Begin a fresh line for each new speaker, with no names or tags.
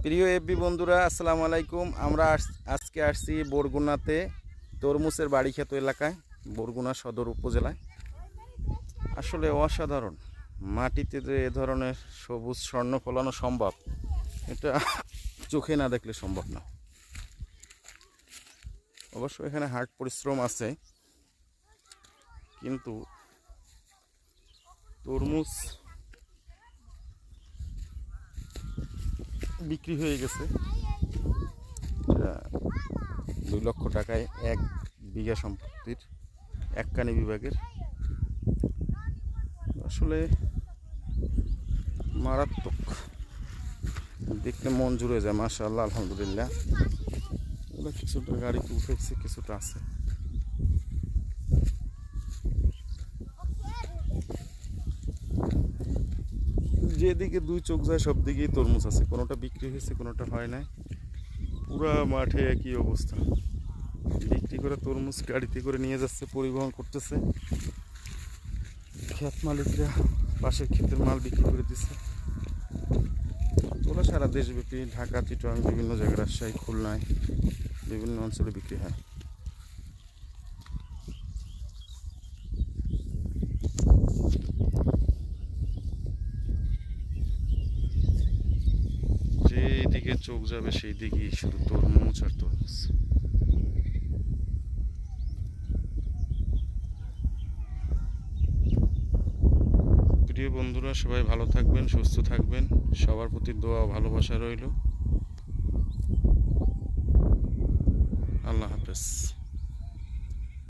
প্রিয় এফবি বন্ধুরা, আসসালামু আলাইকুম। আমরা আজকে আসছি বরগুনাতে তরমুজের বাড়িখ্যাত এলাকায়, বরগুনা সদর উপজেলায়। আসলে অসাধারণ মাটিতে যে এ ধরনের সবুজ স্বর্ণ ফলানো সম্ভব, এটা চোখে না দেখলে সম্ভব না। অবশ্য এখানে হার্ড পরিশ্রম আছে, কিন্তু তরমুজ বিক্রি হয়ে গেছে 2 লক্ষ টাকায় 1 বিঘা সম্পত্তির এককানি বিভাগের। আসলে মারাত্মক, দেখতে মন জুড়ে যায়। মাশাআল্লাহ, আলহামদুলিল্লাহ। ওগুলো কিছুটা গাড়িতে উঠেছে, কিছুটা আছে। যেদিকে 2 চোখ যায় সব দিকেই তরমুজ আছে। কোনোটা বিক্রি হয়েছে, কোনোটা হয় নাই। পুরা মাঠে একই অবস্থা। বিক্রি করে তরমুজ গাড়িতে করে নিয়ে যাচ্ছে, পরিবহন করতেছে। ক্ষেত মালিকরা পাশের ক্ষেতের মাল বিক্রি করে দিচ্ছে। ওরা সারা দেশব্যাপী, ঢাকা, চিটাগাং, বিভিন্ন জায়গায়, রাজশাহী, খুলনায়, বিভিন্ন অঞ্চলে বিক্রি হয়। যেদিকে চোখ যাবে সেই দিকেই শুধু তরমুজ আর তরমুজ। প্রিয় বন্ধুরা, সবাই ভালো থাকবেন, সুস্থ থাকবেন। সবার প্রতি দোয়া ও ভালোবাসা রইল। আল্লাহ হাফেজ।